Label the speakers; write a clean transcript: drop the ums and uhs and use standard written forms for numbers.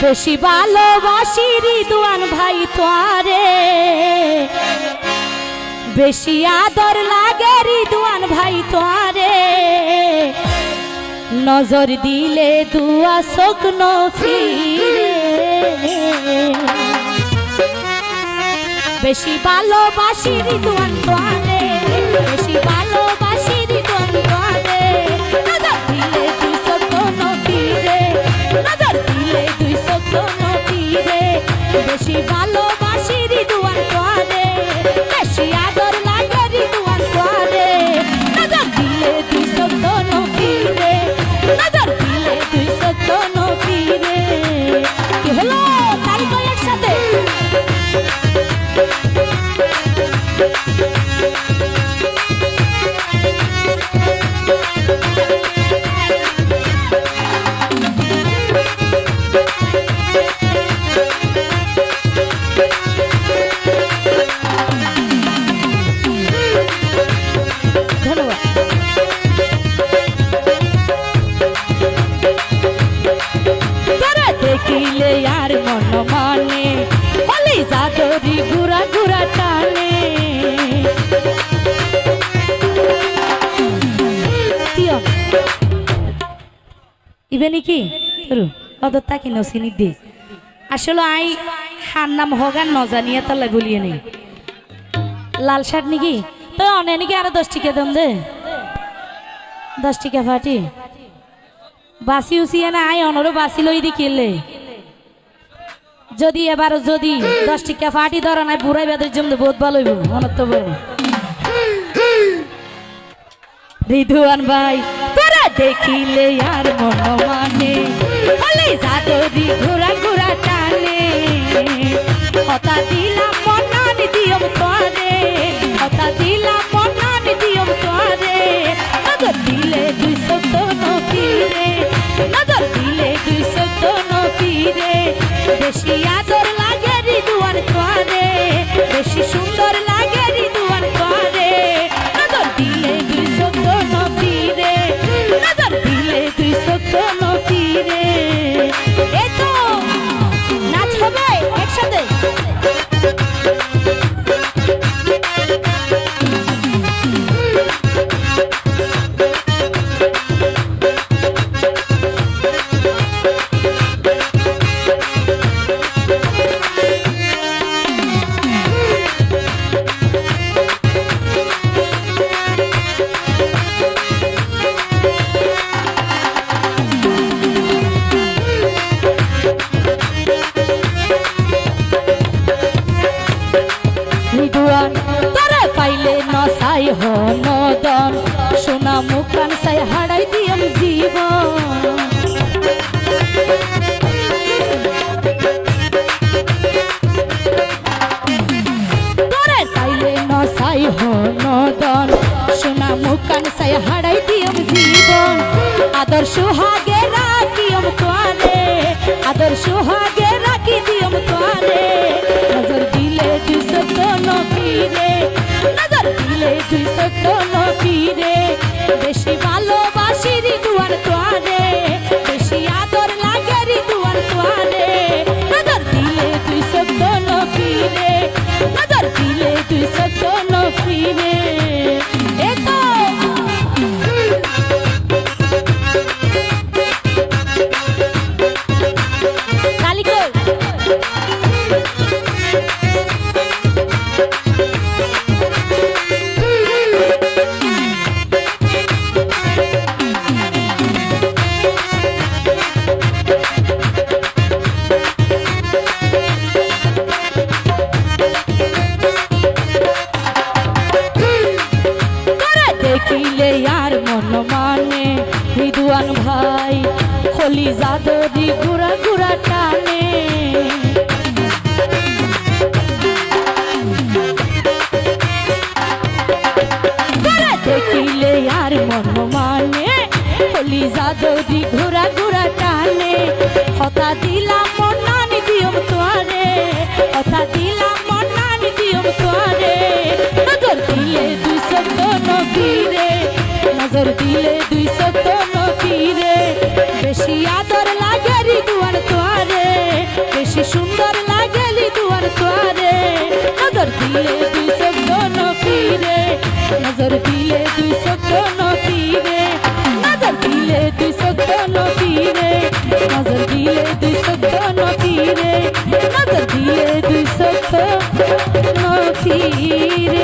Speaker 1: বেশি ভালোবাসি রিদওয়ান ভাই তোরে, বেশি আদর লাগে রিদওয়ান ভাই তোরে, নজর দিলে দুয়া স্বপ্ন ফিরে। বেশি ভালোবাসি রিদওয়ান তোরে, বেশি ভালোবাসি রিদওয়ান তোরে, নজর দিলে দুই স্বপ্ন ফিরে, নজর দিলে দুই স্বপ্ন ফিরে। বেশি ভালোবাসি রিদওয়ান তোরে, বেশি আদর লাগে রিদওয়ান তোরে, নজর দিলে দুই স্বপ্ন ফিরে, নজর দিলে দুই স্বপ্ন ফিরে। কি হলো তাই তো একসাথে দেখিলে আর মন মানে হলি জাদরি ঘুরা ঘুরা টানে। ইবেনি কি অদর তাকি নসিনি দে আসলে আই হার নাম হগান নজানিয়া তালাই বলিয়ে নেই লাল শার্ট নাকি তো অনে নাকি আরো 10 টিকা দেন দে 10 টিকা ফাটি বাসি উসিয়ে না আই অনরো বাসি লই দি কিলে যদি এবার যদি 10 টিকা ফাটি ধরা নাই বুড়াই বেদের জমতে বহুত ভালো হইব মনত তো বল রিদওয়ান ভাই তোরা দেখিলে আর মন মানে হলি জাদরি ঘুরা ঘুরা টানে। কথা দিলাম মনান দিয়ম তোরে, কথা দিলাম মনান দিয়ম তোরে, নজর দিলে দুই স্বপ্ন ফিরে, নজর দিলে দুই স্বপ্ন ফিরে। বেশি আদর লাগে রিদওয়ান তোরে, বেশি সুন্দর লাগে রিদওয়ান তোরে, নজর দিলে দুই স্বপ্ন ফিরে, নজর দিলে দুই স্বপ্ন ফিরে। এই তো নাচ হবে একসাথে তোরে পাইলে নসাই হনদন সোনা মুখান সাই হারাই দিয়ম জীবন। তোরে পাইলে নসাই হনদন সোনা মুখান সাই হারাই দিয়ম জীবন। আদর সুহাগে রাখিয়ম তোরে, আদর সুহাগে রাখি দিয়ম তোরে, নজর দিলে দুই স্বপ্ন ফিরে, নজর দিলে দুই স্বপ্ন ফিরে। বেশি ভালোবাসি রিদওয়ান তোরে, বেশি আদর লাগে রিদওয়ান তোরে, নজর দিলে দুই স্বপ্ন ফিরে, নজর দিলে দুই স্বপ্ন ফিরে। এই তো দেখিলে আর মন মানে রিদওয়ান ভাই হলি জাদরি ঘুরা ঘুরা টানে। দেখিলে আর মন মানে হলি জাদরি ঘুরা ঘুরা টানে। কথা দিলাম মনান দিয়ম তোরে, কথা দিলাম মনান দিয়ম তোরে, নজর দিলে দুই স্বপ্ন ফিরে, নজর দিলে দুই স্বপ্ন ফিরে। বেশি আদর লাগে রিদওয়ান তোরে, নফিরে নজর দিলে দুই চোখ নফিরে